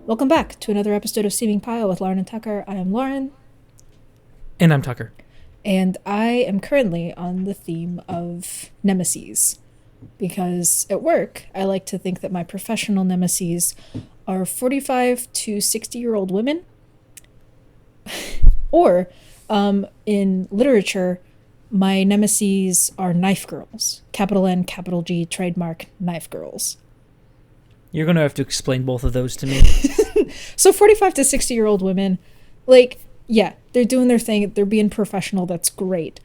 Welcome back to another episode of Steaming Pile with Lauren and Tucker. I am Lauren. And I'm Tucker. And I am currently on the theme of nemesis. Because at work, I like to think that my professional nemesis are 45 to 60-year-old women. Or, in literature, my nemesis are knife girls. Capital N, capital G, trademark, knife girls. You're going to have to explain both of those to me. So 45 to 60-year-old women, yeah, they're doing their thing. They're being professional. That's great.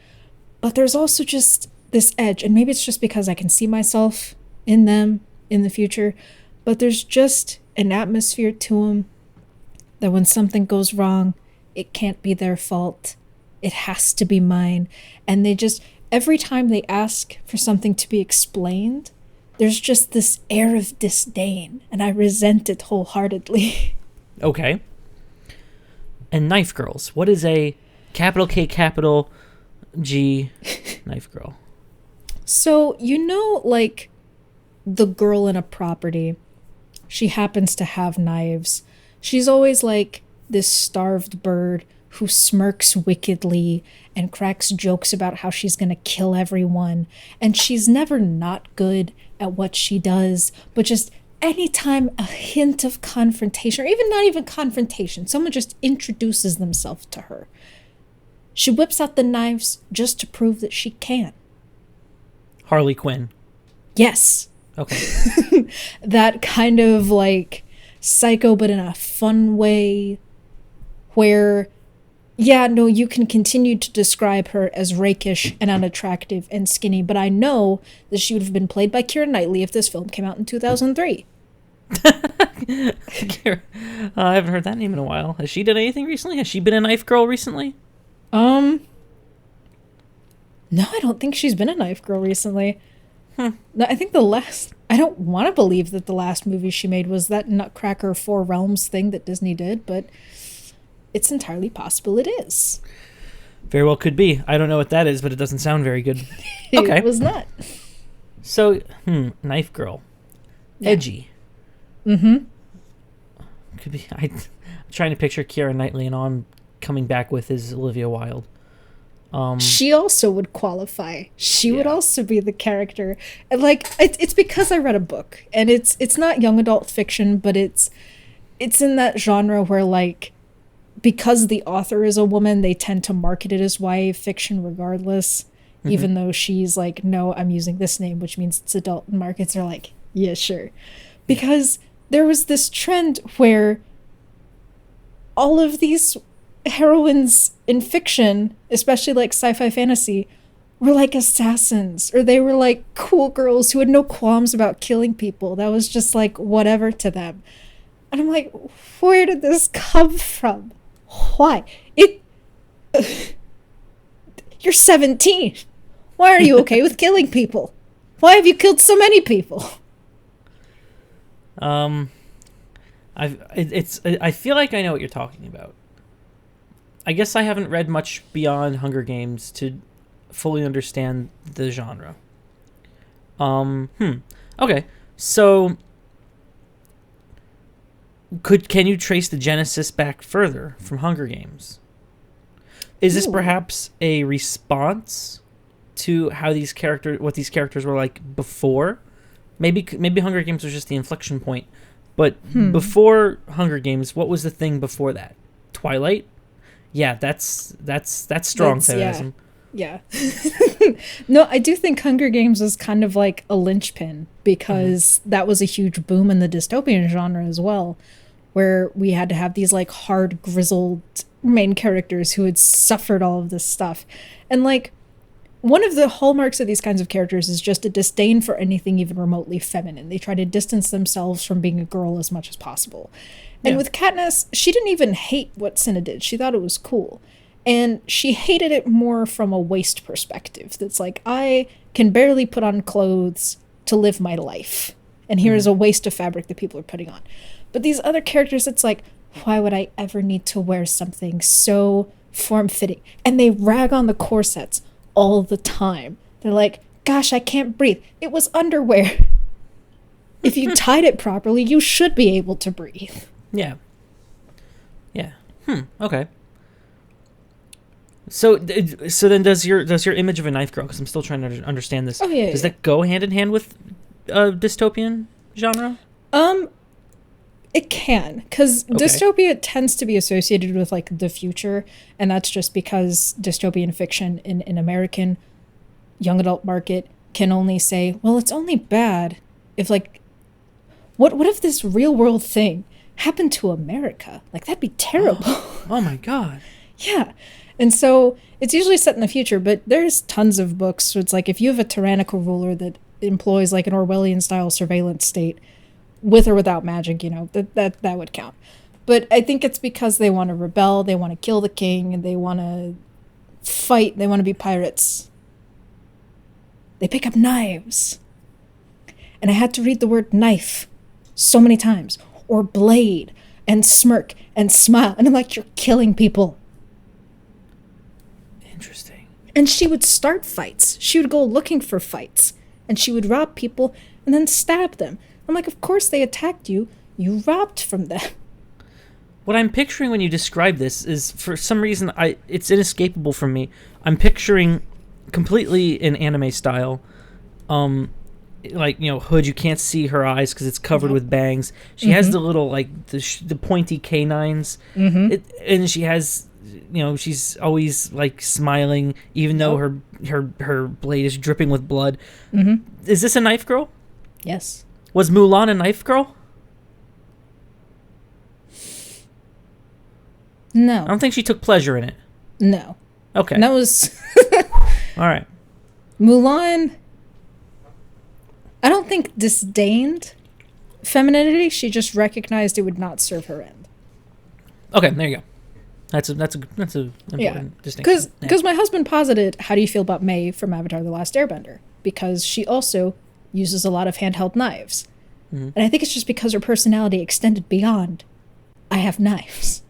But there's also just this edge. And maybe it's just because I can see myself in them in the future. But there's just an atmosphere to them that when something goes wrong, it can't be their fault. It has to be mine. And they just, every time they ask for something to be explained, there's just this air of disdain, and I resent it wholeheartedly. Okay. And knife girls. What is a capital K, capital G knife girl? So, the girl in a property, she happens to have knives. She's always like this starved bird who smirks wickedly and cracks jokes about how she's going to kill everyone. And she's never not good at what she does, but just anytime a hint of confrontation, or even not even confrontation, someone just introduces themselves to her, she whips out the knives just to prove that she can. Harley Quinn. Yes. Okay. That kind of psycho, but in a fun way, where you can continue to describe her as rakish and unattractive and skinny, but I know that she would have been played by Keira Knightley if this film came out in 2003. I haven't heard that name in a while. Has she done anything recently? Has she been a knife girl recently? No, I don't think she's been a knife girl recently. No, I think I don't want to believe that the last movie she made was that Nutcracker Four Realms thing that Disney did, but it's entirely possible it is. Very well could be. I don't know what that is, but it doesn't sound very good. Okay. It was not. So, knife girl. Yeah. Edgy. Mm-hmm. Could be. I'm trying to picture Keira Knightley, and all I'm coming back with is Olivia Wilde. She also would qualify. She would also be the character. And it's because I read a book, and it's not young adult fiction, but it's in that genre where because the author is a woman, they tend to market it as YA fiction regardless, even though she's like, no, I'm using this name, which means it's adult, and markets are like, yeah, sure. Because there was this trend where all of these heroines in fiction, especially sci-fi fantasy, were like assassins, or they were like cool girls who had no qualms about killing people. That was just whatever to them. And I'm like, where did this come from? Why? You're 17. Why are you okay with killing people? Why have you killed so many people? I feel like I know what you're talking about. I guess I haven't read much beyond Hunger Games to fully understand the genre. Okay. So can you trace the genesis back further from Hunger Games? Is this perhaps a response to what these characters were like before? Maybe Hunger Games was just the inflection point, but before Hunger Games, what was the thing before that? Twilight? Yeah, that's strong feminism. Yeah. No, I do think Hunger Games was kind of like a linchpin, because that was a huge boom in the dystopian genre as well, where we had to have these hard, grizzled main characters who had suffered all of this stuff. And one of the hallmarks of these kinds of characters is just a disdain for anything even remotely feminine. They try to distance themselves from being a girl as much as possible. And with Katniss, she didn't even hate what Cinna did. She thought it was cool. And she hated it more from a waste perspective. That's I can barely put on clothes to live my life. And here is a waste of fabric that people are putting on. But these other characters, it's why would I ever need to wear something so form-fitting? And they rag on the corsets all the time. They're like, gosh, I can't breathe. It was underwear. If you tied it properly, you should be able to breathe. Yeah. Yeah. Okay. So then does your image of a knife girl, because I'm still trying to understand this. Oh yeah. Does that go hand in hand with dystopian genre? It can, because Okay. dystopia tends to be associated with like the future, and that's just because dystopian fiction in an American young adult market can only say, well, it's only bad if like, what if this real world thing happened to America? Like that'd be terrible. Oh my god. Yeah. And so it's usually set in the future, but there's tons of books. So it's like if you have a tyrannical ruler that employs like an Orwellian style surveillance state, with or without magic, you know, that would count. But I think it's because they want to rebel, they want to kill the king, and they want to fight, they want to be pirates. They pick up knives. And I had to read the word knife so many times, or blade, and smirk, and smile. And I'm like, you're killing people. Interesting. And she would start fights. She would go looking for fights. And she would rob people and then stab them. I'm like, of course they attacked you. You robbed from them. What I'm picturing when you describe this is, for some reason, it's inescapable from me. I'm picturing completely in anime style, like, you know, Hood. You can't see her eyes because it's covered with bangs. She has the little like the pointy canines, and she has, you know, she's always like smiling, even though her blade is dripping with blood. Is this a knife girl? Yes. Was Mulan a knife girl? No. I don't think she took pleasure in it. No. Okay. And that was... All right. Mulan, I don't think disdained femininity. She just recognized it would not serve her end. Okay, there you go. That's a important distinction. Because my husband posited, how do you feel about May from Avatar: The Last Airbender? Because she also uses a lot of handheld knives. And I think it's just because her personality extended beyond, I have knives.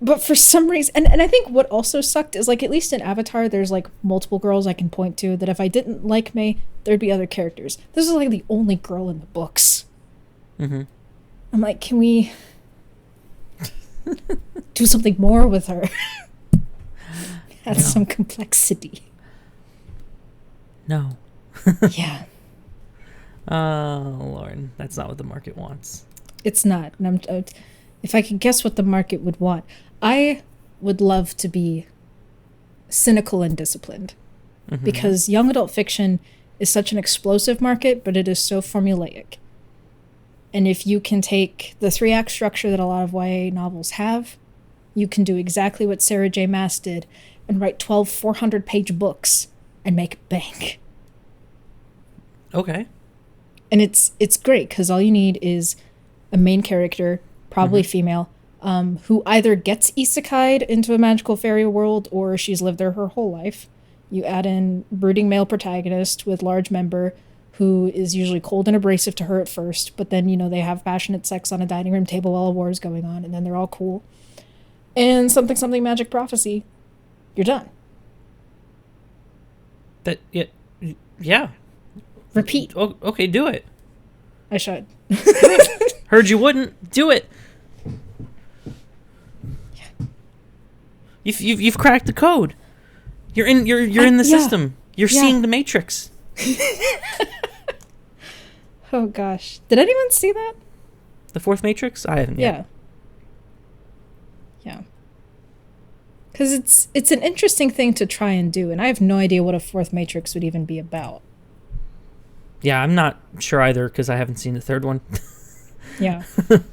But for some reason, and I think what also sucked is, like, at least in Avatar, there's, like, multiple girls I can point to that if I didn't like May, there'd be other characters. This is, like, the only girl in the books. I'm like, can we do something more with her? Add some complexity. No. Yeah. Oh, Lord. That's not what the market wants. It's not. And if I could guess what the market would want, I would love to be cynical and disciplined. Because young adult fiction is such an explosive market, but it is so formulaic. And if you can take the 3-act structure that a lot of YA novels have, you can do exactly what Sarah J. Maas did and write 12 400-page books and make bank. Okay. And it's great because all you need is a main character, probably female, who either gets isekai'd into a magical fairy world or she's lived there her whole life. You add in brooding male protagonist with large member who is usually cold and abrasive to her at first, but then, you know, they have passionate sex on a dining room table while a war is going on, and then they're all cool. And something magic prophecy. You're done. Yeah. Repeat. Oh, okay, do it. I should. Heard you wouldn't. Do it. You've cracked the code. You're in the system. You're seeing the Matrix. Oh gosh. Did anyone see that? The fourth Matrix? I haven't yet. Yeah. Because it's an interesting thing to try and do, and I have no idea what a fourth Matrix would even be about. Yeah, I'm not sure either because I haven't seen the third one. Yeah. But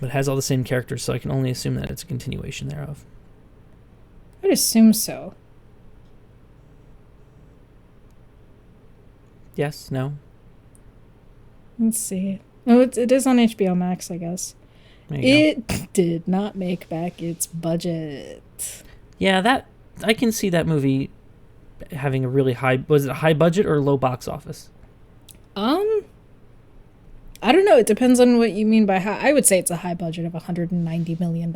it has all the same characters, so I can only assume that it's a continuation thereof. I'd assume so. Yes? No? Let's see. Oh, it is on HBO Max, I guess. It did not make back its budget. Yeah, that I can see that movie having a really high... Was it a high budget or low box office? I don't know. It depends on what you mean by high. I would say it's a high budget of $190 million.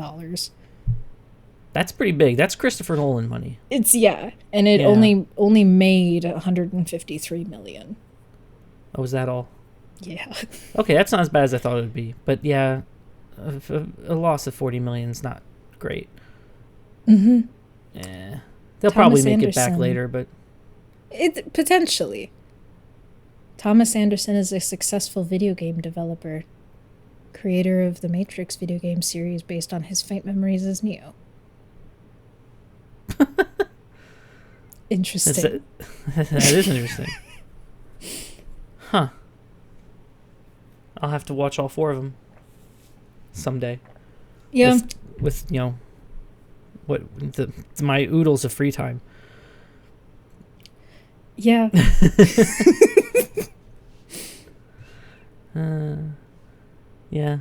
That's pretty big. That's Christopher Nolan money. It's, yeah. And it only made $153 million. Oh, was that all? Yeah. Okay, that's not as bad as I thought it would be. But yeah, a loss of 40 million is not great. Mm-hmm. Yeah, they'll Thomas probably make it Anderson. back later, but It potentially. Thomas Anderson is a successful video game developer, creator of the Matrix video game series based on his faint memories as Neo. Interesting. that is interesting. Huh. I'll have to watch all 4 of them someday. Yeah. With what my oodles of free time. Yeah. Yeah.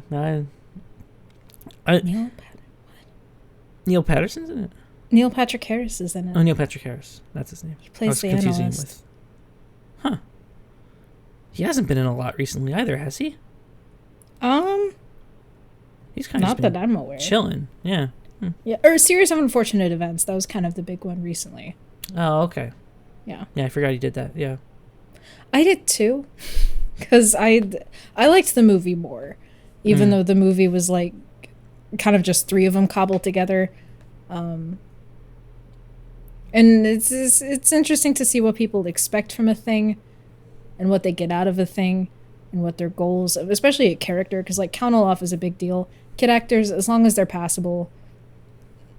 Neil Patterson's in it. Neil Patrick Harris is in it. Oh, Neil Patrick Harris. That's his name. He plays the analyst. Huh. He hasn't been in a lot recently either, has he? He's kind of not that I'm aware. Chilling. Yeah. Yeah, or a series of unfortunate events. That was kind of the big one recently. Oh, okay. Yeah. Yeah, I forgot he did that. Yeah. I did too, because I liked the movie more, even though the movie was like kind of just 3 of them cobbled together. And it's interesting to see what people expect from a thing, and what they get out of a thing, and what their goals, especially a character, because like Count Olaf is a big deal. Kid actors, as long as they're passable,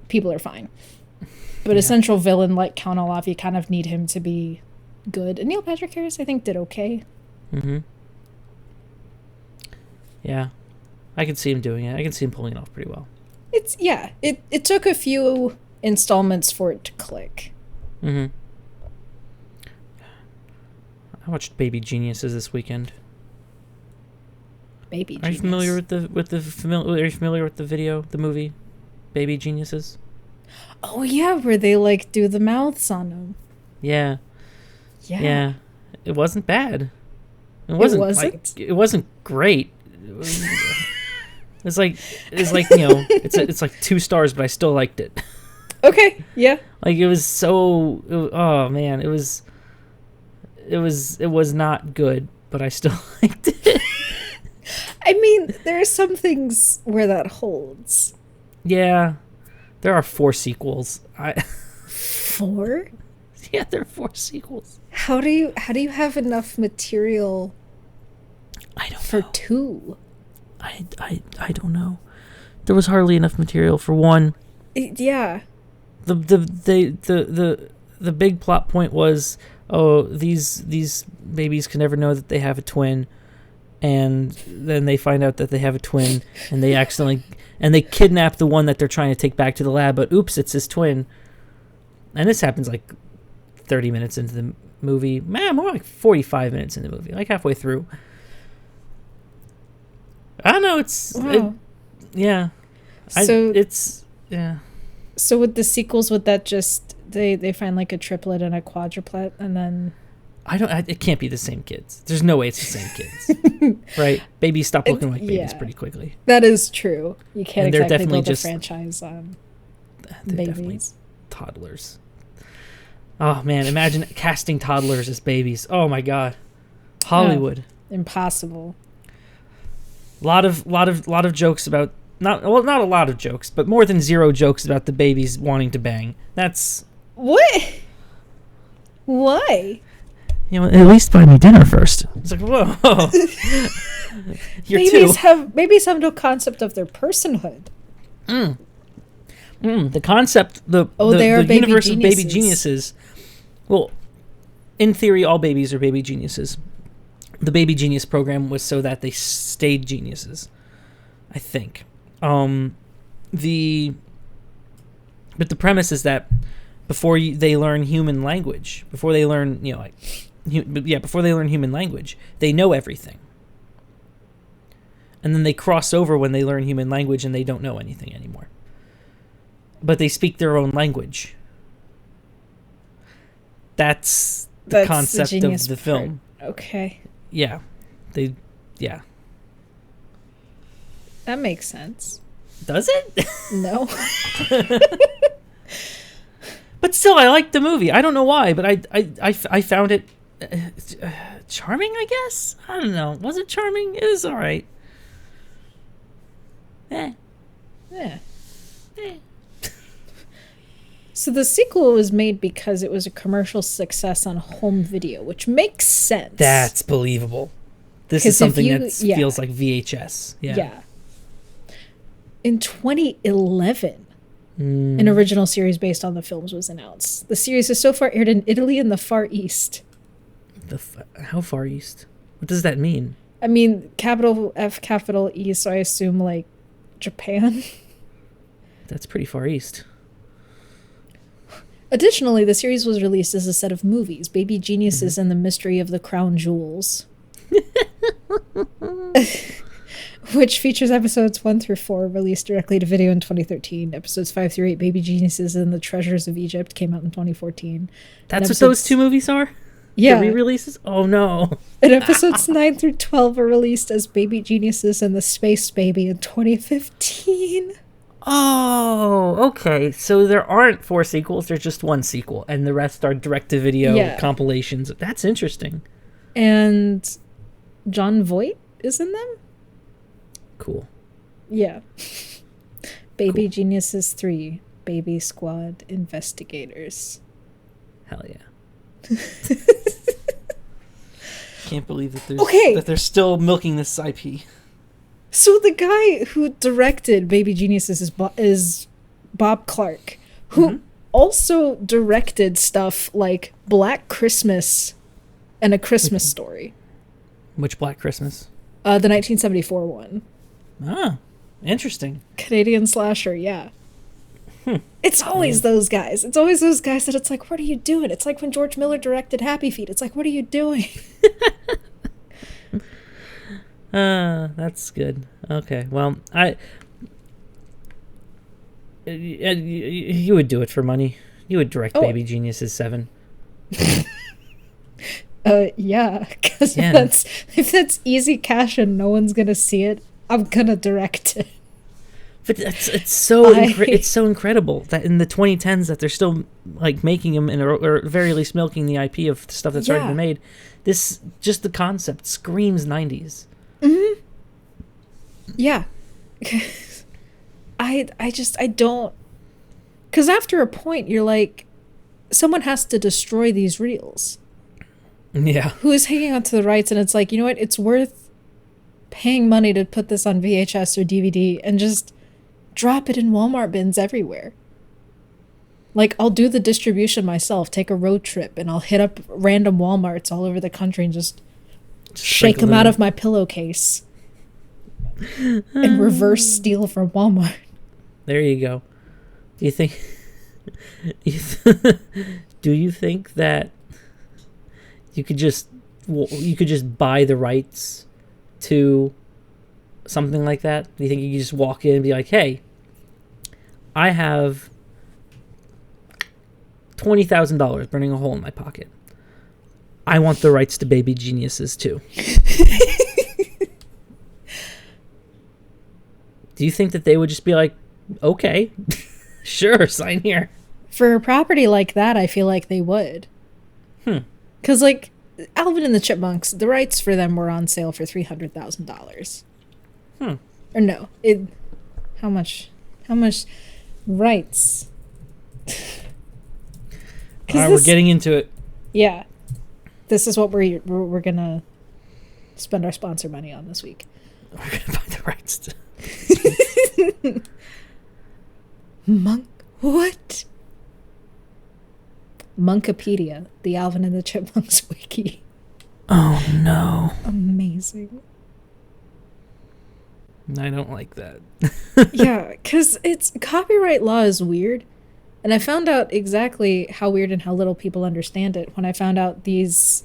people are fine. But a central villain like Count Olaf, you kind of need him to be good. And Neil Patrick Harris, I think, did okay. Mm-hmm. Yeah. I can see him doing it. I can see him pulling it off pretty well. It took a few installments for it to click. Mm-hmm. I watched Baby Geniuses this weekend. Baby Genius. Are you familiar with the video, the movie, Baby Geniuses? Oh yeah, where they like do the mouths on them. Yeah. Yeah. Yeah. It wasn't bad. It wasn't great. It's like it's like 2 stars, but I still liked it. Okay. Yeah. Like it was so. Oh man, it was not good, but I still liked it. I mean, there are some things where that holds. Yeah, there are 4 sequels. 4? Yeah, there are 4 sequels. How do you have enough material? I don't for know. 2. I don't know. There was hardly enough material for 1. Yeah. The big plot point was, oh, these babies can never know that they have a twin, and then they find out that they have a twin, and they they kidnap the one that they're trying to take back to the lab, but oops, it's his twin. And this happens like 30 minutes into the movie. Man, more like 45 minutes in the movie, like halfway through. I don't know, yeah. So with the sequels, would that just they find like a triplet and a quadruplet, and then it can't be the same kids. There's no way it's the same kids. Right? Babies stop looking like babies pretty quickly. That is true. You can't exactly build just, a franchise on they're babies. Definitely toddlers. Oh man, imagine casting toddlers as babies. Oh my god. Hollywood. Impossible. Lot of jokes about not a lot of jokes, but more than 0 jokes about the babies wanting to bang. That's what? Why? At least buy me dinner first. It's like, whoa. Babies have no concept of their personhood. The concept, the universe of baby geniuses. Well, in theory, all babies are baby geniuses. The baby genius program was so that they stayed geniuses, I think. But the premise is that before they learn human language, before they learn human language, they know everything. And then they cross over when they learn human language and they don't know anything anymore. But they speak their own language. That's the concept of the film. Okay. Yeah. That makes sense. Does it? No. But still, I liked the movie. I don't know why, but I found it charming, I guess. I don't know. Was it charming? It was all right. Yeah. So the sequel was made because it was a commercial success on home video, which makes sense. That's believable. This is something that feels like VHS. Yeah. In 2011, an original series based on the films was announced. The series has so far aired in Italy and the Far East. How Far East? What does that mean? I mean, capital F, capital E, so I assume, like, Japan. That's pretty far east. Additionally, the series was released as a set of movies, Baby Geniuses and the Mystery of the Crown Jewels. Which features episodes 1 through 4, released directly to video in 2013. Episodes 5 through 8, Baby Geniuses and the Treasures of Egypt, came out in 2014. That's what those two movies are? Yeah. The re-releases? Oh, no. And episodes 9 through 12 were released as Baby Geniuses and the Space Baby in 2015. Oh, okay. So there aren't 4 sequels. There's just 1 sequel. And the rest are direct-to-video compilations. That's interesting. And John Voight is in them? Cool. Yeah. Baby Geniuses 3, Baby Squad Investigators. Hell yeah. Can't believe that they're still milking this IP. So the guy who directed Baby Geniuses is Bob Clark, who also directed stuff like Black Christmas and A Christmas Story. Which Black Christmas? The 1974 one. Ah, interesting. Canadian slasher, yeah. It's always those guys. It's always those guys that it's like, what are you doing? It's like when George Miller directed Happy Feet. It's like, what are you doing? That's good. Okay, well, you would do it for money. You would direct Baby Geniuses 7. Yeah, because if that's easy cash and no one's gonna see it, I'm gonna direct it. But it's so incredible that in the 2010s that they're still like making them or very least milking the IP of stuff that's already been made. This just the concept screams 90s. Mm-hmm. Yeah. I don't, because after a point you're like, someone has to destroy these reels. Yeah. Who is hanging on to the rights, and it's like, you know what? It's worth paying money to put this on VHS or DVD and just drop it in Walmart bins everywhere. Like, I'll do the distribution myself, take a road trip, and I'll hit up random Walmarts all over the country and just shake them out of my pillowcase and reverse steal from Walmart. There you go. Do you think that you could just buy the rights to something like that? Do you think you could just walk in and be like, hey, I have $20,000 burning a hole in my pocket. I want the rights to Baby Geniuses too. Do you think that they would just be like, okay, sure, sign here? For a property like that, I feel like they would. Because, like, Alvin and the Chipmunks, the rights for them were on sale for $300,000. Or no, how much rights? All right, we're getting into it. Yeah. This is what we're gonna spend our sponsor money on this week. We're gonna buy the rights to What? Monkopedia, the Alvin and the Chipmunks wiki. Oh no. Amazing. I don't like that. Yeah, because copyright law is weird. And I found out exactly how weird and how little people understand it when I found out this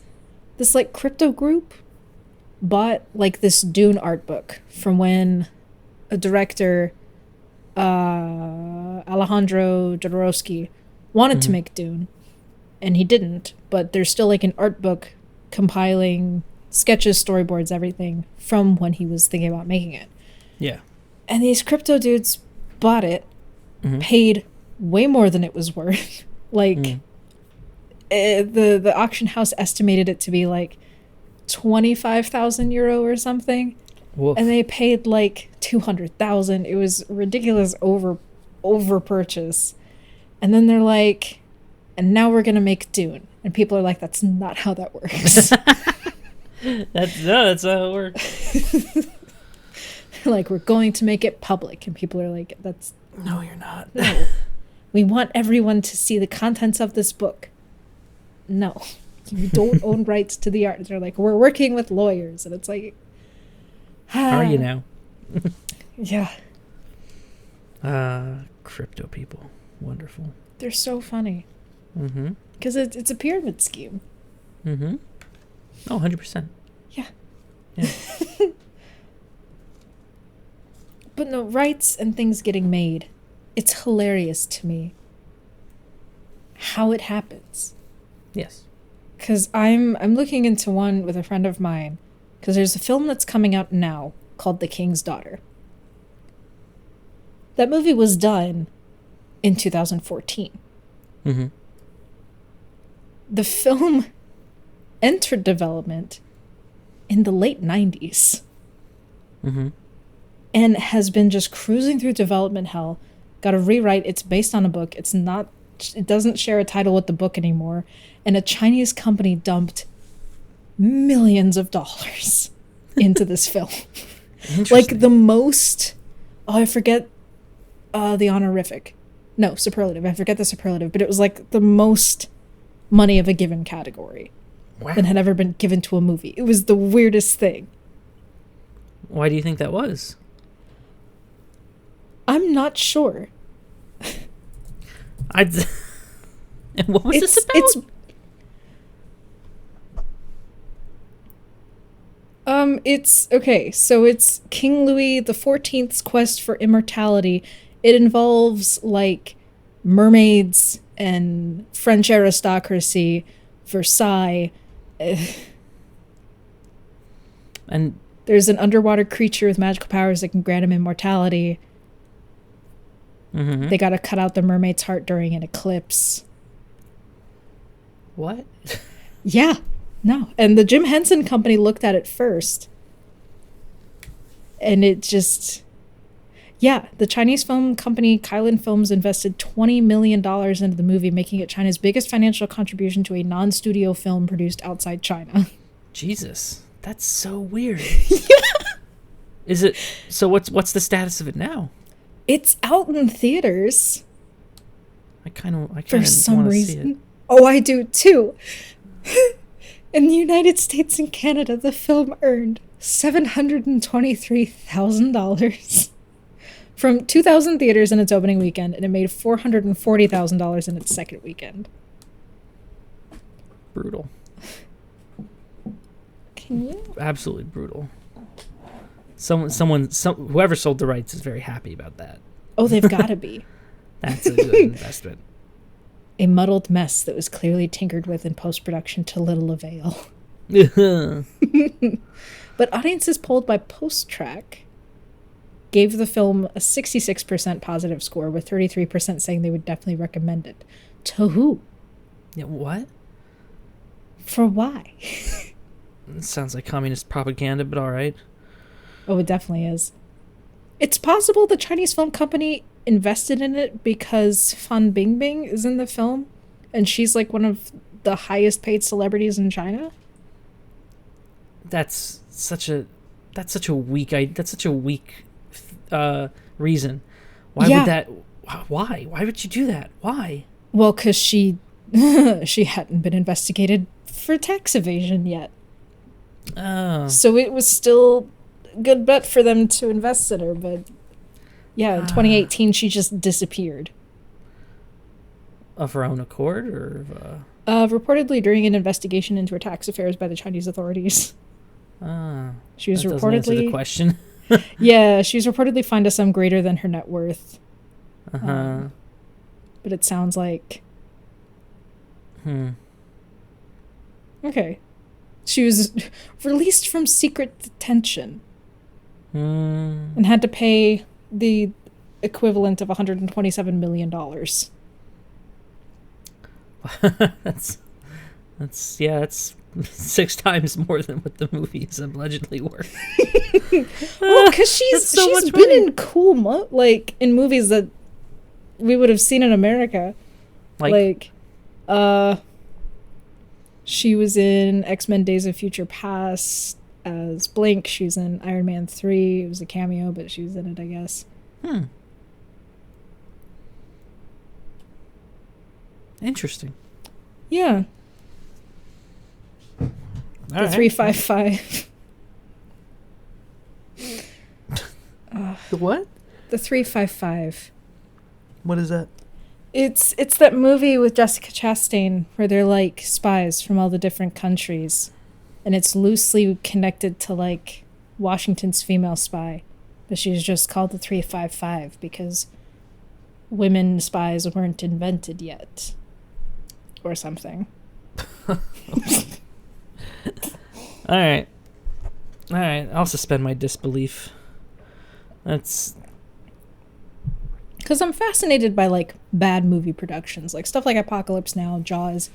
like crypto group bought like this Dune art book from when a director, Alejandro Jodorowsky, wanted to make Dune, and he didn't. But there's still like an art book compiling sketches, storyboards, everything from when he was thinking about making it. Yeah. And these crypto dudes bought it, paid way more than it was worth. Like, The auction house estimated it to be like 25,000 euro or something. Woof. And they paid like 200,000. It was ridiculous over purchase. And then they're like, and now we're going to make Dune. And people are like, that's not how that works. That's how it works. Like, we're going to make it public. And people are like, that's... No, you're not. No. We want everyone to see the contents of this book. No. You don't own rights to the art. They're like, we're working with lawyers. And it's like... Are you now? Yeah. Crypto people. Wonderful. They're so funny. Mm-hmm. Because it's a pyramid scheme. Mm-hmm. Oh, 100%. Yeah. Yeah. But no, rights and things getting made. It's hilarious to me how it happens. Yes. Because I'm looking into one with a friend of mine. Because there's a film that's coming out now called The King's Daughter. That movie was done in 2014. Mm-hmm. The film entered development in the late 90s. Mm-hmm. And has been just cruising through development hell. Got a rewrite. It's based on a book. It doesn't share a title with the book anymore. And a Chinese company dumped millions of dollars into this film. Like the most... Oh, I forget the honorific. No, superlative. I forget the superlative. But it was like the most money of a given category. Wow. That had ever been given to a movie. It was the weirdest thing. Why do you think that was? I'm not sure. And what was this about? It's okay. So it's King Louis XIV's quest for immortality. It involves like mermaids and French aristocracy, Versailles. And there's an underwater creature with magical powers that can grant him immortality. mm-hmm. They got to cut out the mermaid's heart during an eclipse. What? Yeah. No. And the Jim Henson Company looked at it first. And it just... Yeah, the Chinese film company Kylan Films invested $20 million into the movie, making it China's biggest financial contribution to a non-studio film produced outside China. Jesus. That's so weird. Yeah. Is it... So what's the status of it now? It's out in theaters. I kind of for some reason. See it. Oh, I do too. In the United States and Canada, the film earned $723,000 from 2,000 theaters in its opening weekend, and it made $440,000 in its second weekend. Brutal. Can you? Absolutely brutal. Whoever sold the rights is very happy about that. Oh, they've got to be. That's a good investment. A muddled mess that was clearly tinkered with in post-production to little avail. But audiences polled by Post-Track gave the film a 66% positive score, with 33% saying they would definitely recommend it. To who? Yeah, what? For why? It sounds like communist propaganda, but all right. Oh, it definitely is. It's possible the Chinese film company invested in it because Fan Bingbing is in the film, and she's like one of the highest paid celebrities in China. That's such a weak reason. Why would that? Why? Why would you do that? Why? Well, because she hadn't been investigated for tax evasion yet. Oh. So it was still a good bet for them to invest in her, but yeah, in 2018 she just disappeared. Of her own accord, or? Reportedly during an investigation into her tax affairs by the Chinese authorities. She was that reportedly doesn't answer the question. Yeah, she was reportedly fined a sum greater than her net worth. Uh-huh. But it sounds like... Okay. She was released from secret detention. And had to pay the equivalent of $127 million. That's 6 times more than what the movies allegedly were. Well, because she's been in cool like in movies that we would have seen in America, like she was in X-Men: Days of Future Past as Blink. She was in Iron Man 3. It was a cameo, but she was in it, I guess. Interesting. Yeah. The 355. The what? The 355. What is that? It's that movie with Jessica Chastain where they're like spies from all the different countries, and it's loosely connected to like Washington's female spy, but she's just called the 355 because women spies weren't invented yet, or something. All right. I'll suspend my disbelief. That's because I'm fascinated by like bad movie productions, like stuff like Apocalypse Now, Jaws.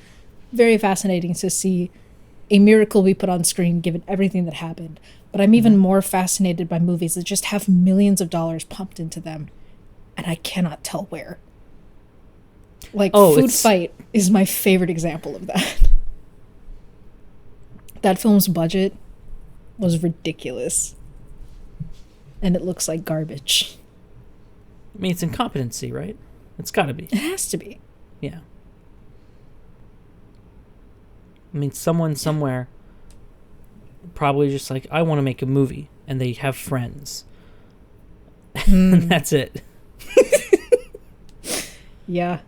Very fascinating to see a miracle be put on screen given everything that happened. But I'm even more fascinated by movies that just have millions of dollars pumped into them, and I cannot tell where. Like Food Fight is my favorite example of that. That film's budget was ridiculous, and it looks like garbage. I mean, it's incompetency, right? It's got to be. It has to be. Yeah. I mean, someone somewhere probably just like, I want to make a movie, and they have friends. And that's it. Yeah.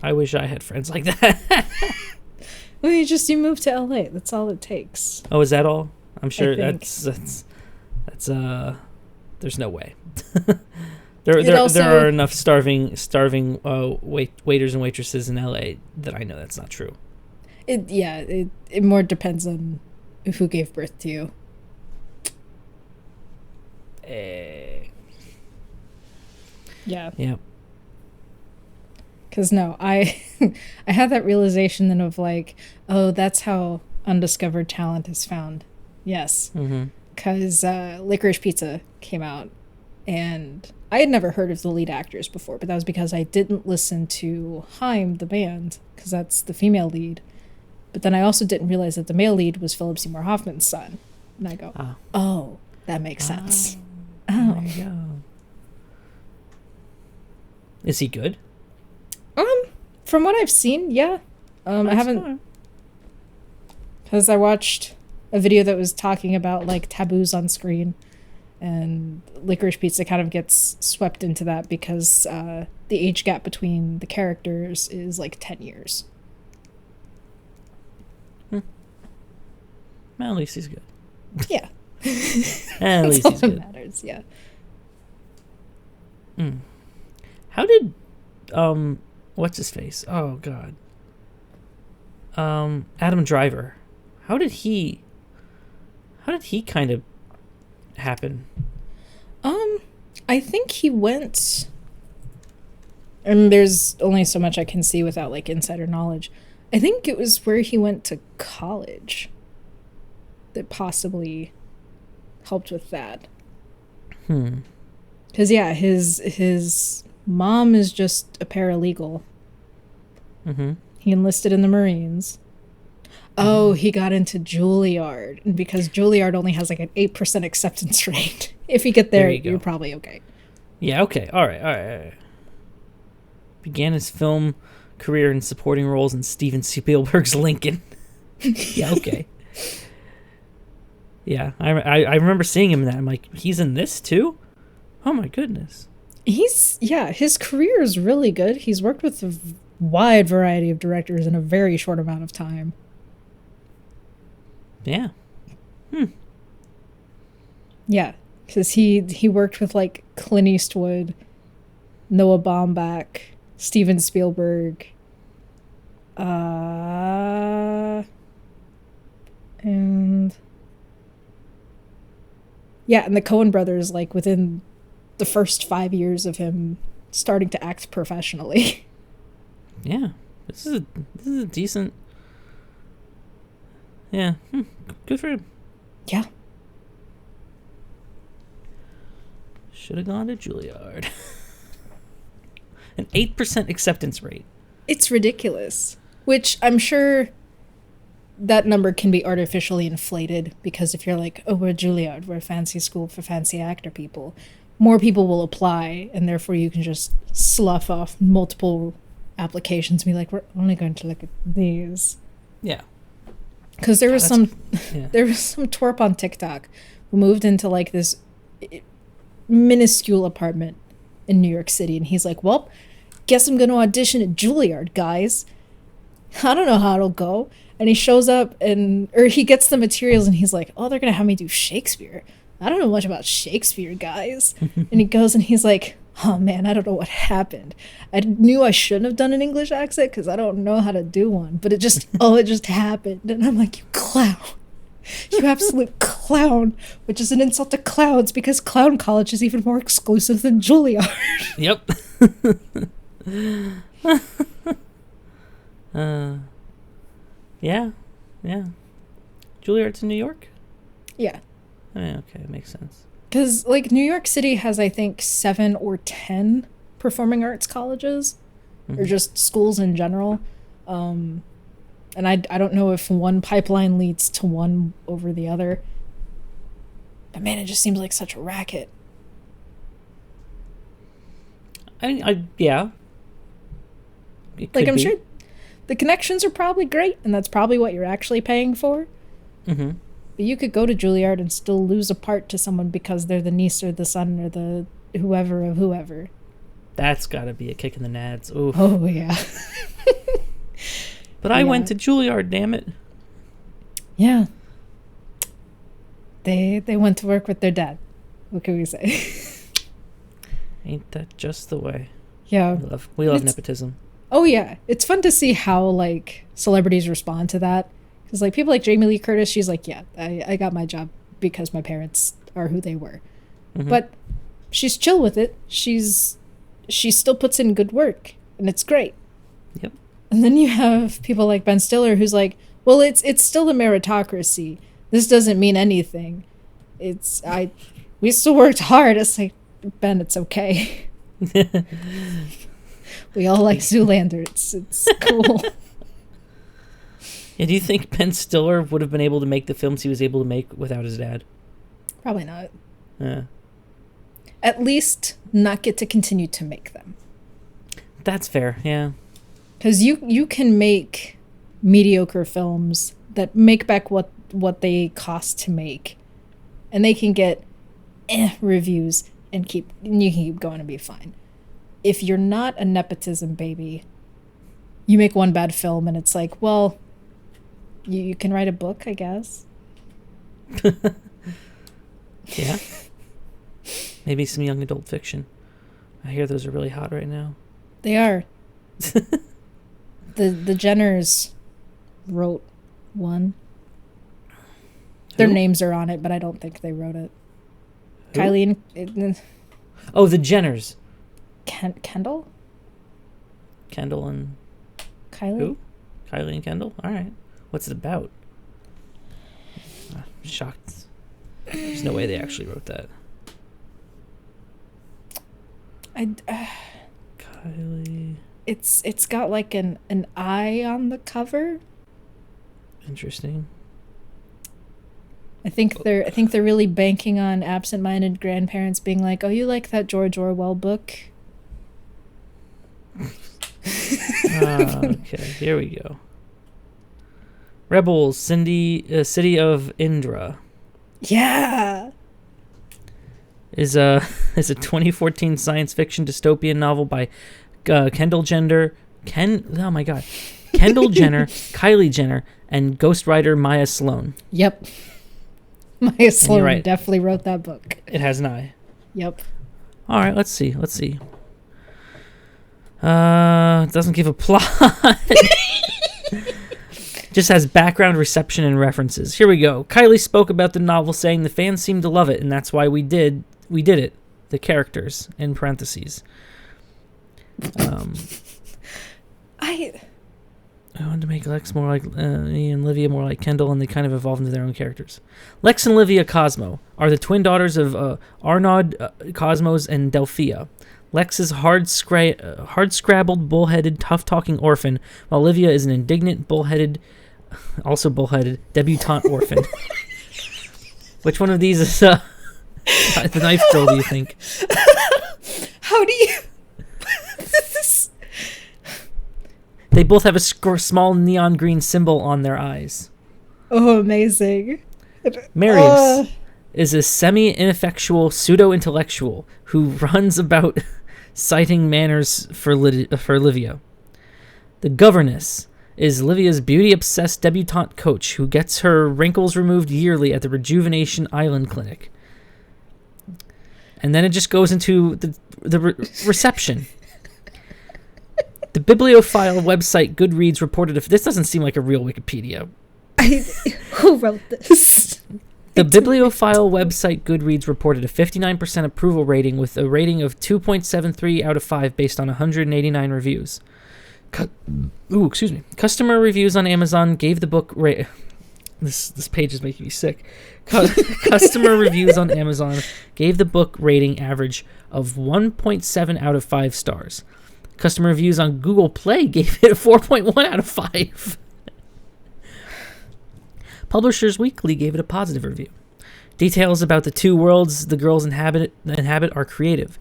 I wish I had friends like that. Well, you move to LA. That's all it takes. Oh, is that all? I'm sure that's there's no way. There are enough starving waiters and waitresses in LA that I know that's not true. It more depends on who gave birth to you. Yeah. Yeah. Because no, I had that realization then of like, oh, that's how undiscovered talent is found. Yes. Because Licorice Pizza came out, and I had never heard of the lead actors before, but that was because I didn't listen to Haim, the band, because that's the female lead. But then I also didn't realize that the male lead was Philip Seymour Hoffman's son. And I go, oh, that makes sense. Oh. There you go. Is he good? From what I've seen, yeah. I haven't, because I watched a video that was talking about like taboos on screen, and Licorice Pizza kind of gets swept into that because the age gap between the characters is like 10 years. Well, at least he's good. Yeah. At least he's good. Matters, yeah. How did what's his face? Oh God. Adam Driver. How did he kind of happen? I think he went, and there's only so much I can see without like insider knowledge. I think it was where he went to college that possibly helped with that. Because yeah, his mom is just a paralegal. He enlisted in the Marines. Oh, he got into Juilliard, and because Juilliard only has like an 8% acceptance rate. If you get there you're probably okay. Yeah, okay. All right. Began his film career in supporting roles in Steven Spielberg's Lincoln. Yeah, okay. Yeah, I remember seeing him in that. I'm like, he's in this too? Oh my goodness. His career is really good. He's worked with a wide variety of directors in a very short amount of time. Yeah. Yeah, because he worked with like Clint Eastwood, Noah Baumbach, Steven Spielberg, and the Coen brothers, like within the first 5 years of him starting to act professionally. Yeah, this is a decent. Yeah, good for him. Yeah. Should have gone to Juilliard. An 8% acceptance rate. It's ridiculous. Which I'm sure that number can be artificially inflated because if you're like, oh, we're Juilliard, we're a fancy school for fancy actor people, more people will apply, and therefore you can just slough off multiple applications and be like, we're only going to look at these. Yeah. Because there was some twerp on TikTok who moved into like this minuscule apartment in New York City, and he's like, well, guess I'm going to audition at Juilliard, guys. I don't know how it'll go. And he shows up or he gets the materials and he's like, oh, they're going to have me do Shakespeare. I don't know much about Shakespeare, guys. And he goes and he's like, oh man, I don't know what happened. I knew I shouldn't have done an English accent because I don't know how to do one, but it just happened. And I'm like, you clown. You absolute clown, which is an insult to clowns because Clown College is even more exclusive than Juilliard. Yep. Yeah. Juilliard's in New York? Yeah. Okay, makes sense. Because, like, New York City has, I think, 7 or 10 performing arts colleges, or just schools in general. And I don't know if one pipeline leads to one over the other. But, man, it just seems like such a racket. Yeah. Like, I'm sure the connections are probably great, and that's probably what you're actually paying for. Mm-hmm. But you could go to Juilliard and still lose a part to someone because they're the niece or the son or the whoever of whoever. That's got to be a kick in the nads. Oof. Oh, yeah. But I went to Juilliard, damn it. Yeah. They went to work with their dad. What can we say? Ain't that just the way? Yeah. We love nepotism. Oh, yeah. It's fun to see how, like, celebrities respond to that. Because, like, people like Jamie Lee Curtis, she's like, yeah, I got my job because my parents are who they were. Mm-hmm. But she's chill with it. She still puts in good work, and it's great. Yep. And then you have people like Ben Stiller, who's like, well, it's still a meritocracy. This doesn't mean anything. We still worked hard. It's like, Ben, it's okay. We all like Zoolander. It's cool. Yeah, do you think Ben Stiller would have been able to make the films he was able to make without his dad? Probably not. Yeah. At least not get to continue to make them. That's fair, yeah. Because you can make mediocre films that make back what they cost to make, and they can get reviews and you can keep going and be fine. If you're not a nepotism baby, you make one bad film and it's like, well, you can write a book, I guess. Yeah. Maybe some young adult fiction. I hear those are really hot right now. They are. The Jenners wrote one. Their names are on it, but I don't think they wrote it. Who? Kylie and... Oh, the Jenners. Kendall? Kendall and... Kylie? Who? Kylie and Kendall? All right. What's it about? I'm shocked. There's no way they actually wrote that. Kylie... It's got like an eye on the cover. Interesting. I think they're really banking on absent-minded grandparents being like, "Oh, you like that George Orwell book?" Okay, here we go. Rebels, City of Indra. Yeah. Is a 2014 science fiction dystopian novel by Kendall Jenner, Kendall Jenner, Kylie Jenner, and ghostwriter Maya Sloan. Yep. Maya Sloan right. definitely wrote that book. It has an eye. Yep. All right, let's see. It doesn't give a plot. Just has background, reception, and references. Here we go. Kylie spoke about the novel, saying the fans seemed to love it, and that's why we did it. The characters, in parentheses. I wanted to make Lex more like and Livia more like Kendall, and they kind of evolved into their own characters. Lex and Livia Cosmo are the twin daughters of Arnaud Cosmos and Delphia. Lex is hard-scrabbled, bullheaded, tough-talking orphan, while Livia is an indignant, also bullheaded, debutante orphan. Which one of these is the Knife Girl, do you think? How do you... They both have a small neon green symbol on their eyes. Oh, amazing. Marius is a semi-ineffectual pseudo-intellectual who runs about citing manners for Livia. The governess is Livia's beauty-obsessed debutante coach who gets her wrinkles removed yearly at the Rejuvenation Island Clinic. And then it just goes into the reception. The bibliophile website Goodreads reported... This doesn't seem like a real Wikipedia. Who wrote this? The bibliophile website Goodreads reported a 59% approval rating with a rating of 2.73 out of 5 based on 189 reviews. Excuse me. Customer reviews on Amazon gave the book... This page is making me sick. Customer reviews on Amazon gave the book rating average of 1.7 out of 5 stars. Customer reviews on Google Play gave it a 4.1 out of 5. Publishers Weekly gave it a positive review. Details about the two worlds the girls inhabit are creative,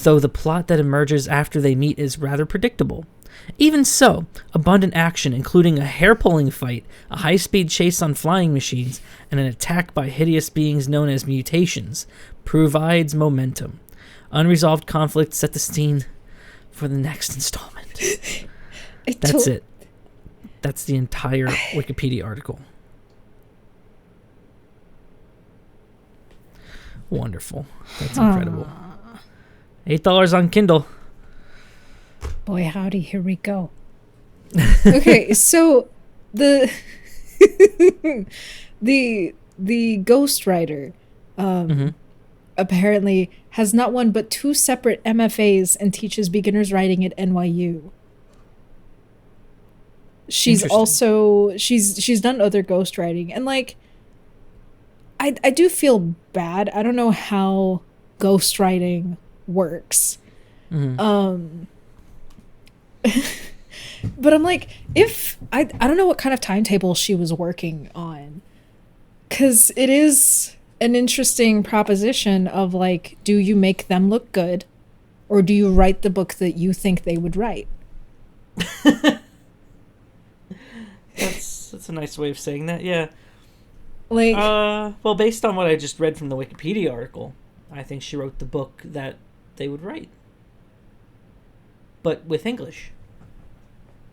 though the plot that emerges after they meet is rather predictable. Even so, abundant action, including a hair-pulling fight, a high-speed chase on flying machines, and an attack by hideous beings known as mutations, provides momentum. Unresolved conflict set the scene for the next installment. That's it. That's the entire Wikipedia article. Wonderful. That's incredible. $8 on Kindle. Boy, howdy, here we go. Okay, so the the ghostwriter apparently has not one but 2 separate MFAs and teaches beginners writing at NYU. She's also she's done other ghostwriting, and like I do feel bad. I don't know how ghostwriting works. Mm-hmm. But I'm like, if I don't know what kind of timetable she was working on, because it is an interesting proposition of like, do you make them look good, or do you write the book that you think they would write? That's a nice way of saying that. Yeah. Like, well, based on what I just read from the Wikipedia article, I think she wrote the book that they would write, but with English.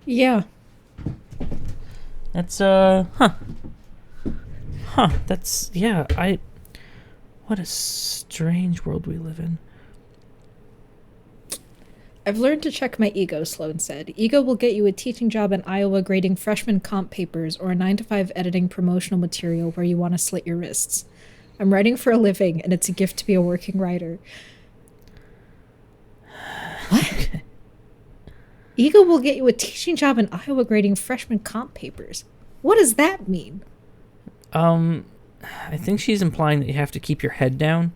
Yeah. That's that's, yeah, what a strange world we live in. I've learned to check my ego, Sloan said. Ego will get you a teaching job in Iowa grading freshman comp papers or a 9-to-5 editing promotional material where you want to slit your wrists. I'm writing for a living, and it's a gift to be a working writer. What? Ego will get you a teaching job in Iowa grading freshman comp papers. What does that mean? I think she's implying that you have to keep your head down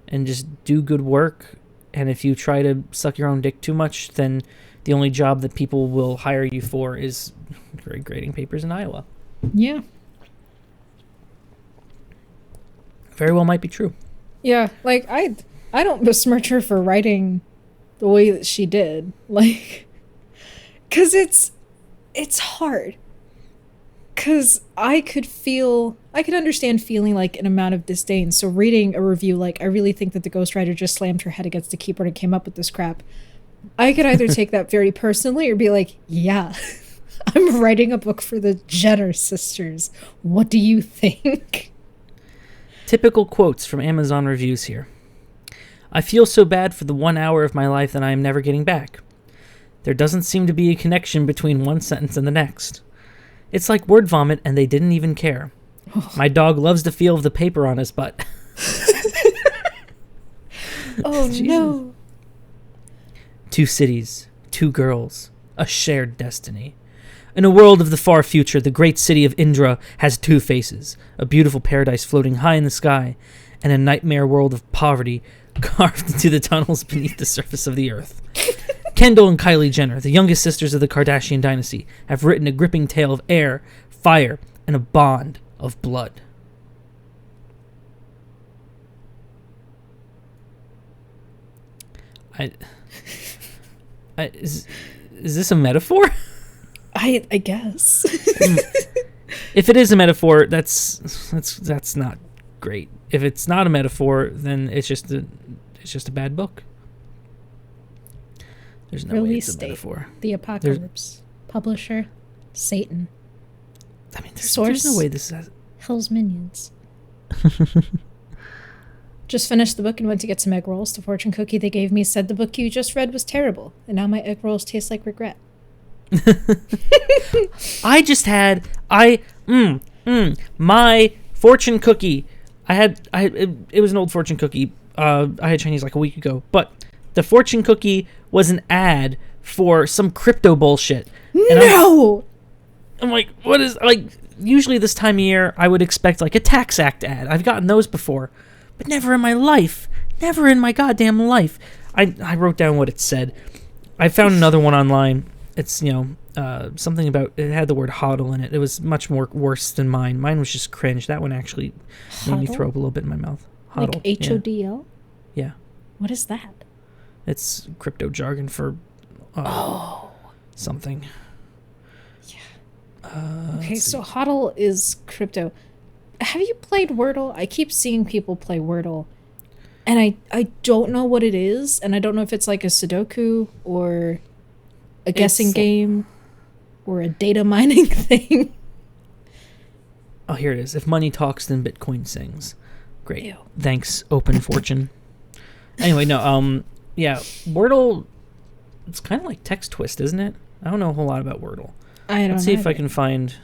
and just do good work. And if you try to suck your own dick too much, then the only job that people will hire you for is grading papers in Iowa. Yeah. Very well might be true. Yeah, like, I don't besmirch her for writing the way that she did. Like, because it's hard. Because I could understand feeling like an amount of disdain. So reading a review like, I really think that the ghostwriter just slammed her head against the keyboard and came up with this crap. I could either take that very personally or be like, yeah, I'm writing a book for the Jenner sisters. What do you think? Typical quotes from Amazon reviews here. I feel so bad for the 1 hour of my life that I am never getting back. There doesn't seem to be a connection between one sentence and the next. It's like word vomit, and they didn't even care. My dog loves the feel of the paper on his butt. Oh, no. 2 cities, 2 girls, a shared destiny. In a world of the far future, the great city of Indra has two faces, a beautiful paradise floating high in the sky, and a nightmare world of poverty carved into the tunnels beneath the surface of the earth. Kendall and Kylie Jenner, the youngest sisters of the Kardashian dynasty, have written a gripping tale of air, fire, and a bond of blood. Is this a metaphor? I guess. If it is a metaphor, that's not great. If it's not a metaphor, then it's just a bad book. There's no way it's a metaphor. The Apocalypse. Publisher, Satan. I mean, there's no way this is... Hell's Minions. Just finished the book and went to get some egg rolls. The fortune cookie they gave me said the book you just read was terrible, and now my egg rolls taste like regret. My fortune cookie. It was an old fortune cookie. I had Chinese like a week ago, but the fortune cookie was an ad for some crypto bullshit. And no! I'm like, what is, like, usually this time of year, I would expect like a tax act ad. I've gotten those before, but never in my life. Never in my goddamn life. I wrote down what it said. I found another one online. It's, something about, it had the word hodl in it. It was much more worse than mine. Mine was just cringe. That one actually made me throw up a little bit in my mouth. Hodl. Like HODL? Yeah. What is that? It's crypto jargon for something. Yeah. Okay, so hodl is crypto. Have you played Wordle? I keep seeing people play Wordle, and I don't know what it is, and I don't know if it's like a Sudoku or a guessing game or a data mining thing. Oh, here it is. If money talks, then Bitcoin sings. Great. Ew. Thanks, Open Fortune. Anyway, no, yeah, Wordle, it's kind of like Text Twist, isn't it? I don't know a whole lot about Wordle. Let's see if I can find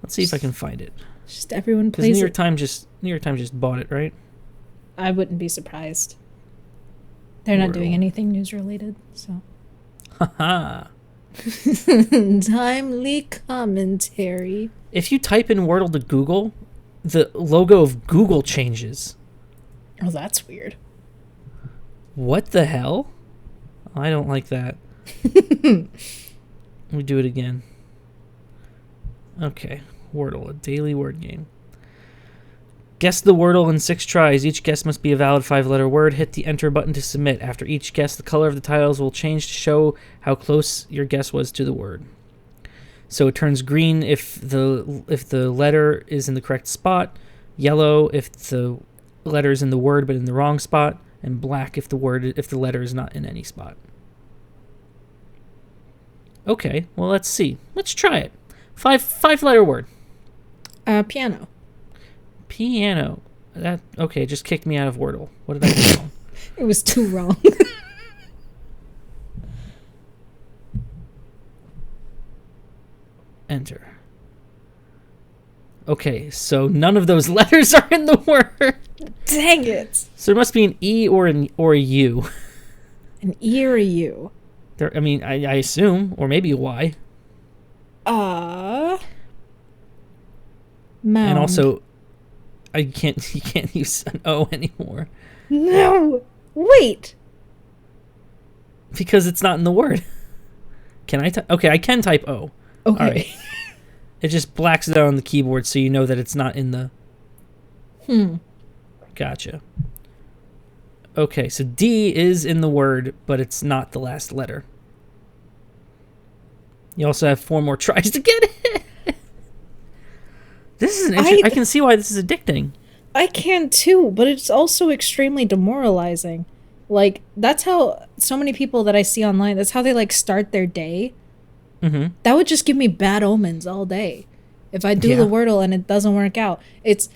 it. Just everyone plays it. New York Times just bought it, right? I wouldn't be surprised. They're not doing anything news related, so. Haha. Timely commentary. If you type in Wordle to Google, the logo of Google changes. Oh, that's weird. What the hell? I don't like that. Let me do it again. Okay. Wordle, a daily word game. Guess the Wordle in 6 tries. Each guess must be a valid 5-letter word. Hit the enter button to submit. After each guess, the color of the tiles will change to show how close your guess was to the word. So it turns green if the letter is in the correct spot, yellow if the letter is in the word but in the wrong spot, and black if the letter is not in any spot. Okay, well, let's see. Let's try it. 5-letter word. Piano. Piano. That okay? Just kicked me out of Wordle. What did I do wrong? It was too wrong. Enter. Okay, so none of those letters are in the word. Dang it! So there must be an E or a U. An E or a U. There. I mean, I assume, or maybe a Y. Mound. And also, you can't use an O anymore. No! Wait! Because it's not in the word. Can I type? Okay, I can type O. Okay. All right. It just blacks it out on the keyboard so you know that it's not in the... Gotcha. Okay, so D is in the word, but it's not the last letter. You also have 4 more tries to get it. This is I can see why this is addicting. I can too, but it's also extremely demoralizing. Like, that's how so many people that I see online, that's how they, like, start their day. Mm-hmm. That would just give me bad omens all day. If I do the Wordle and it doesn't work out. It's...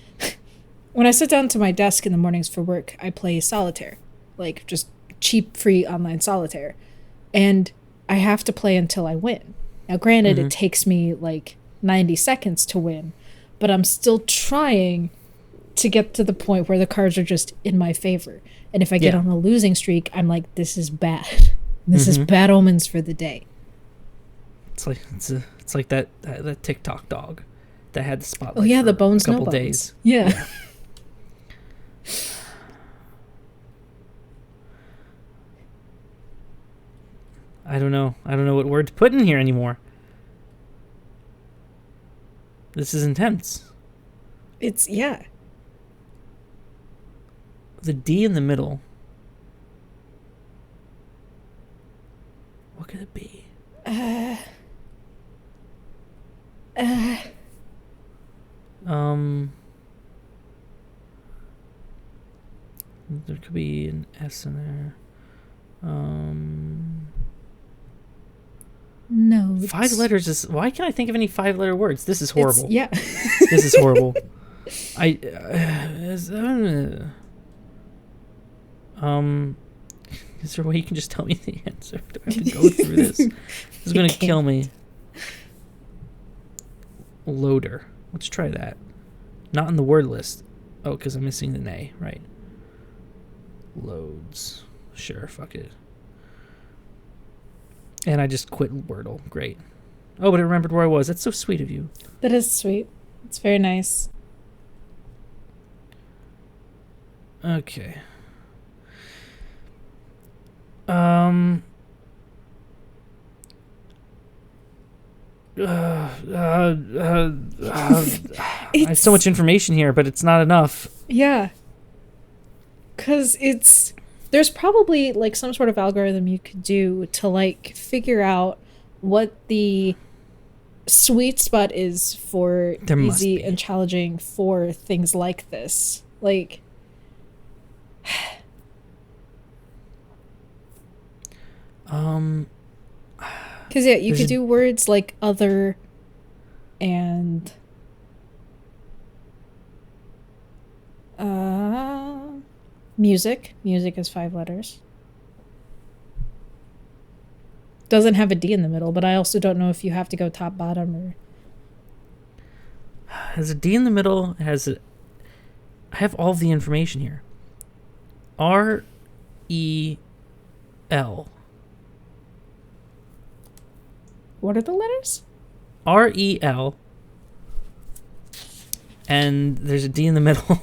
When I sit down to my desk in the mornings for work, I play solitaire. Like, just cheap, free online solitaire. And I have to play until I win. Now, granted, it takes me, like, 90 seconds to win. But I'm still trying to get to the point where the cards are just in my favor. And if I get on a losing streak, I'm like, this is bad. This is bad omens for the day. It's like that TikTok dog that had the spotlight. Oh yeah, for the bones, a couple no bones. days. Yeah. I don't know what word to put in here anymore. This is intense. It's yeah. The D in the middle. What could it be? There could be an S in there. No. 5 letters is. Why can't I think of any 5-letter words? This is horrible. Yeah. This is horrible. Is there a way you can just tell me the answer? Do I have to go through this? This is going to kill me. Loader. Let's try that. Not in the word list. Oh, because I'm missing the nay, right? Loads. Sure, fuck it. And I just quit Wordle. Great. Oh, but I remembered where I was. That's so sweet of you. That is sweet. It's very nice. Okay. I have so much information here, but it's not enough. Yeah. Because there's probably like some sort of algorithm you could do to like figure out what the sweet spot is for easy and challenging for things like this. Like, because yeah, you could do words like other and music. Music is 5 letters. Doesn't have a D in the middle, but I also don't know if you have to go top, bottom, or... Has a D in the middle, I have all the information here. R-E-L. What are the letters? R-E-L. And there's a D in the middle.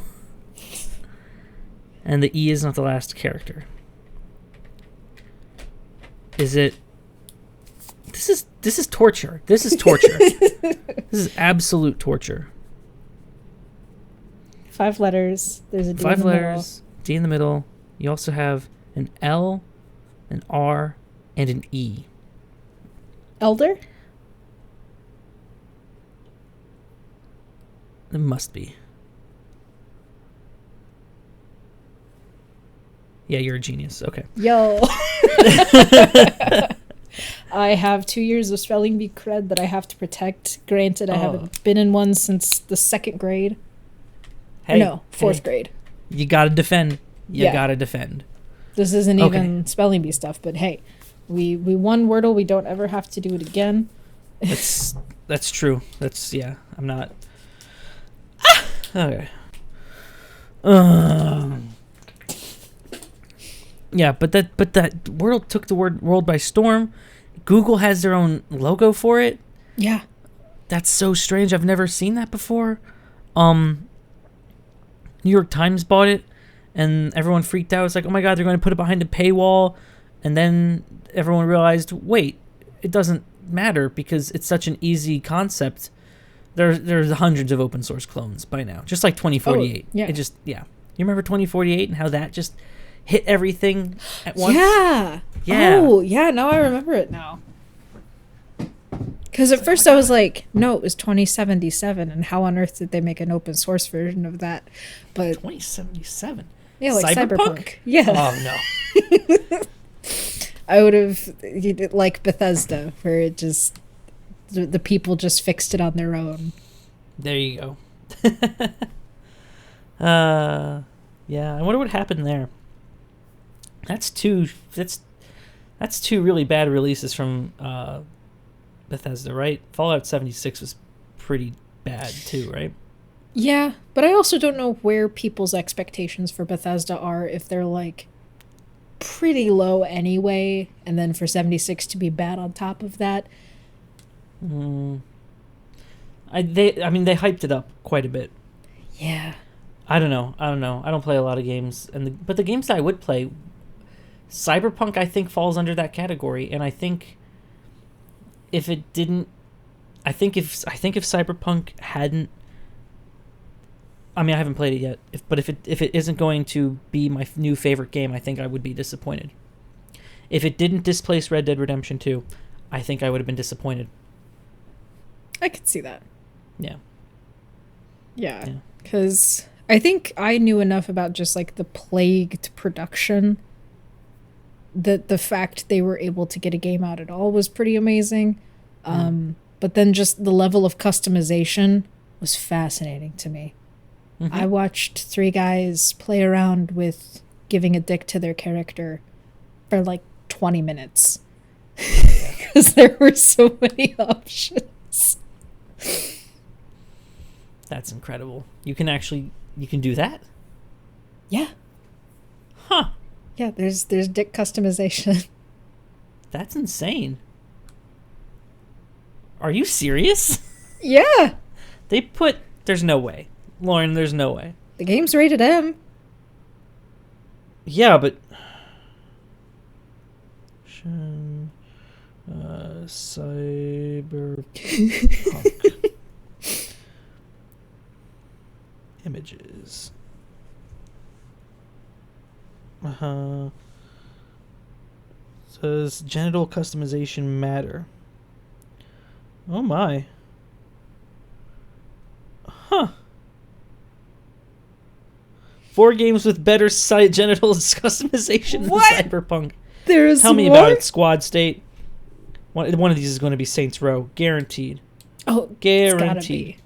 And the E is not the last character. Is it... This is torture. This is torture. This is absolute torture. 5 letters. There's a D 5 in the letters, middle. D in the middle. You also have an L, an R, and an E. Elder? It must be. Yeah, you're a genius. Okay. Yo. I have 2 years of spelling bee cred that I have to protect. Granted, I haven't been in one since the 2nd grade. Hey, no, 4th grade. You gotta defend. You gotta defend. This isn't even spelling bee stuff, but hey, we won Wordle. We don't ever have to do it again. That's true. I'm not. Okay. Yeah, but that world took the world by storm. Google has their own logo for it. Yeah. That's so strange. I've never seen that before. New York Times bought it, and everyone freaked out. It's like, oh my God, they're going to put it behind a paywall. And then everyone realized, wait, it doesn't matter because it's such an easy concept. There's hundreds of open source clones by now, just like 2048. Oh, yeah. You remember 2048 and how that just hit everything at once? Yeah. Oh, yeah. Now I remember it now. Because at first I was like, no, it was 2077, and how on earth did they make an open source version of that? But 2077. Yeah, like Cyberpunk. Yeah. Oh no. I would have like Bethesda, where it just the people just fixed it on their own. There you go. Yeah, I wonder what happened there. That's two really bad releases from Bethesda, right? Fallout 76 was pretty bad too, right? Yeah, but I also don't know where people's expectations for Bethesda are, if they're like pretty low anyway, and then for 76 to be bad on top of that. Mm. They hyped it up quite a bit. Yeah. I don't know. I don't play a lot of games, but the games that I would play, Cyberpunk I think falls under that category, and I think if it didn't, I think if Cyberpunk hadn't, I mean I haven't played it yet, but if it isn't going to be my new favorite game, I think I would be disappointed. If it didn't displace Red Dead Redemption 2, I think I would have been disappointed. I could see that. Yeah. Yeah. Because I think I knew enough about just like the plagued production that the fact they were able to get a game out at all was pretty amazing. But then just the level of customization was fascinating to me. Mm-hmm. I watched 3 guys play around with giving a dick to their character for like 20 minutes because there were so many options. That's incredible. You can do that? Yeah. Huh. Yeah, there's dick customization. That's insane. Are you serious? Yeah. There's no way. Lauren, there's no way. The game's rated M. Yeah, but Cyberpunk images. Says genital customization matter. Oh my. Huh. 4 games with better genital customization than Cyberpunk. Tell me about it, Squad State. One of these is going to be Saints Row, guaranteed. Oh, guaranteed.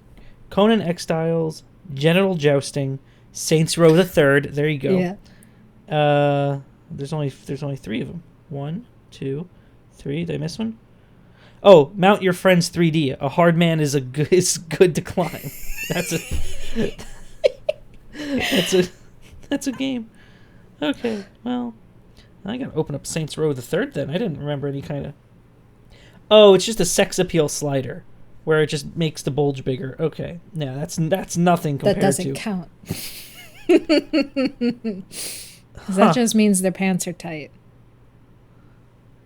Conan Exiles, genital jousting, Saints Row the Third. There you go. Yeah. There's only 3 of them. 1, 2, 3. Did I miss one? Oh, Mount Your Friends 3D. A hard man is good to climb. That's a game. Okay, well, I gotta open up Saints Row the Third then. I didn't remember any kind of. Oh, it's just a sex appeal slider, where it just makes the bulge bigger. Okay, yeah, that's nothing compared to. That doesn't count. That just means their pants are tight.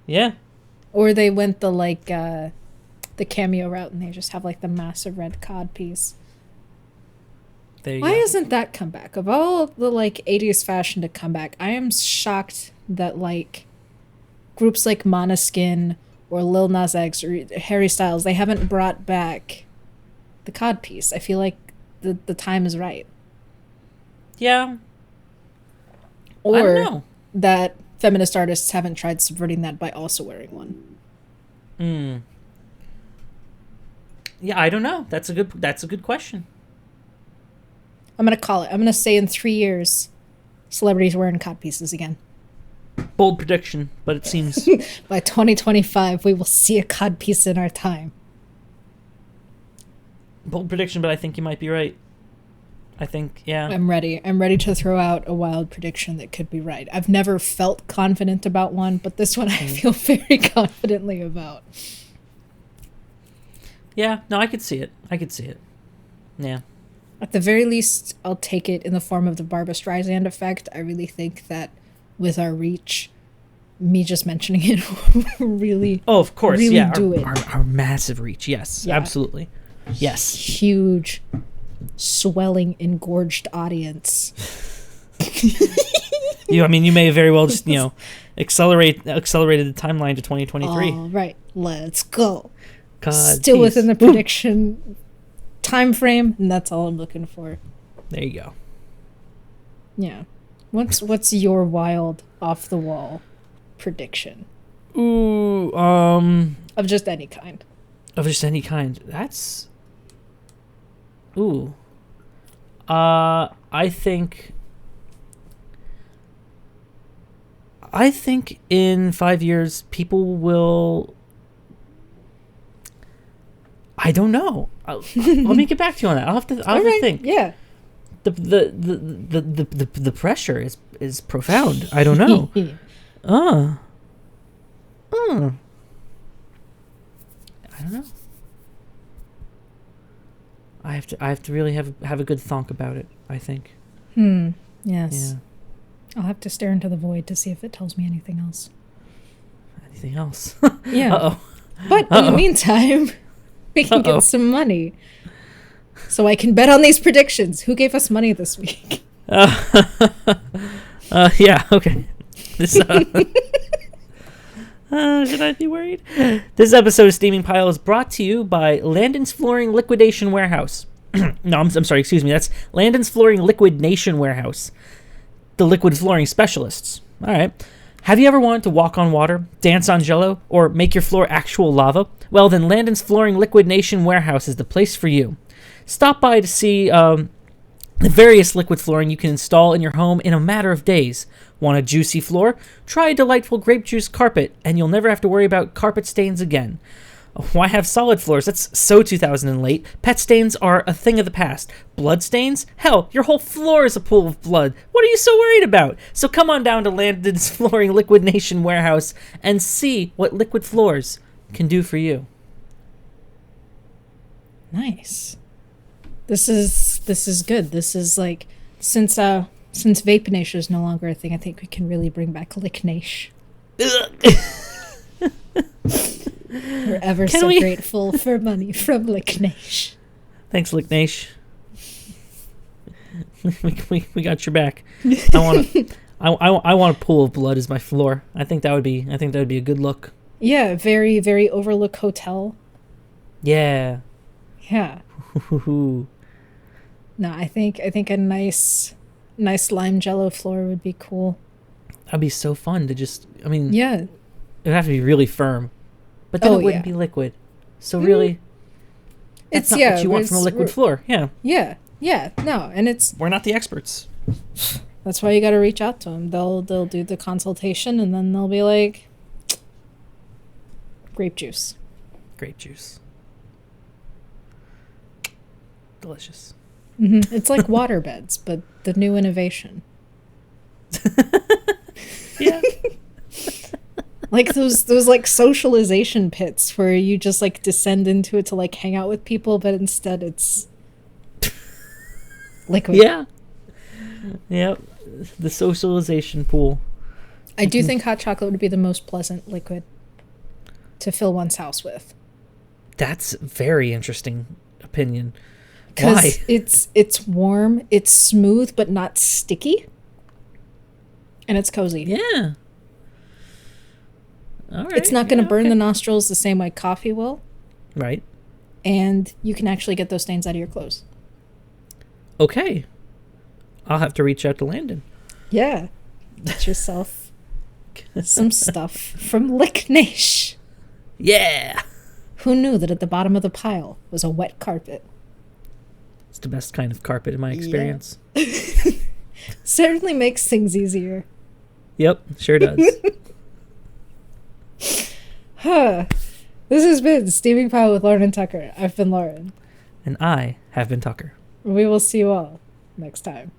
Yeah. Or they went the cameo route and they just have like the massive red cod piece. Why hasn't that come back? Of all the like 80s fashion to come back, I am shocked that like groups like Måneskin or Lil Nas X or Harry Styles, they haven't brought back the cod piece. I feel like the time is right. Yeah. Or I don't know. That feminist artists haven't tried subverting that by also wearing one. Yeah, I don't know. That's a good question. I'm gonna call it. I'm gonna say in 3 years, celebrities wearing cod pieces again. Bold prediction, but it seems by 2025 we will see a cod piece in our time. Bold prediction, but I think you might be right. I think, yeah. I'm ready. I'm ready to throw out a wild prediction that could be right. I've never felt confident about one, but this one I feel very confidently about. Yeah, no, I could see it. Yeah. At the very least, I'll take it in the form of the Barbra Streisand effect. I really think that with our reach, me just mentioning it really. Oh, of course, really yeah. Do our massive reach, yes, yeah. Absolutely, yes. Huge, swelling, engorged audience. You may very well just accelerated the timeline to 2023. All right, let's go. God, still within the prediction time frame, and that's all I'm looking for. There you go. Yeah. What's your wild off the wall prediction? Ooh, of just any kind. That's ooh. I think in 5 years people will. I don't know. Let me get back to you on that. I'll have to think. Yeah. The pressure is profound. I don't know. I don't know. I have to really have a good thonk about it, I think. Yes. Yeah. I'll have to stare into the void to see if it tells me anything else. Anything else? Yeah. Uh-oh. But in the meantime, we can get some money. So I can bet on these predictions. Who gave us money this week? Yeah, okay. This, should I be worried? This episode of Steaming Pile is brought to you by Landon's Flooring Liquidation Warehouse. No, I'm sorry, excuse me. That's Landon's Flooring Liquidation Warehouse. The liquid flooring specialists. All right. Have you ever wanted to walk on water, dance on jello, or make your floor actual lava? Well, then Landon's Flooring Liquidation Warehouse is the place for you. Stop by to see the various liquid flooring you can install in your home in a matter of days. Want a juicy floor? Try a delightful grape juice carpet, and you'll never have to worry about carpet stains again. Why have solid floors? That's so 2000 and late. Pet stains are a thing of the past. Blood stains? Hell, your whole floor is a pool of blood. What are you so worried about? So come on down to Landon's Flooring Liquidation Warehouse and see what liquid floors can do for you. Nice. This is good. This is like since Vapenation is no longer a thing, I think we can really bring back Licknation. We're ever so grateful for money from Licknation. Thanks, Licknation. we got your back. I want a pool of blood as my floor. I think that would be a good look. Yeah, very, very overlook hotel. Yeah. Yeah. No, I think a nice lime jello floor would be cool. That'd be so fun to just, yeah. It would have to be really firm. But then it wouldn't be liquid. So really, that's not what you want from a liquid floor. Yeah. Yeah. Yeah. No, and we're not the experts. That's why you got to reach out to them. They'll do the consultation, and then they'll be like, grape juice. Grape juice. Delicious. Mm-hmm. It's like water beds, but the new innovation. Yeah. Like those like socialization pits where you just like descend into it to like hang out with people, but instead it's liquid. Yeah. Yep. The socialization pool. I do think hot chocolate would be the most pleasant liquid to fill one's house with. That's very interesting opinion. Why? It's warm, it's smooth but not sticky, and it's cozy. Yeah. All right. It's not going to burn the nostrils the same way coffee will. Right. And you can actually get those stains out of your clothes. Okay. I'll have to reach out to Landon. Yeah. Get yourself some stuff from Licknation. Yeah. Who knew that at the bottom of the pile was a wet carpet? It's the best kind of carpet in my experience. Yeah. Certainly makes things easier. Yep, sure does. This has been Steaming Pile with Lauren and Tucker. I've been Lauren. And I have been Tucker. We will see you all next time.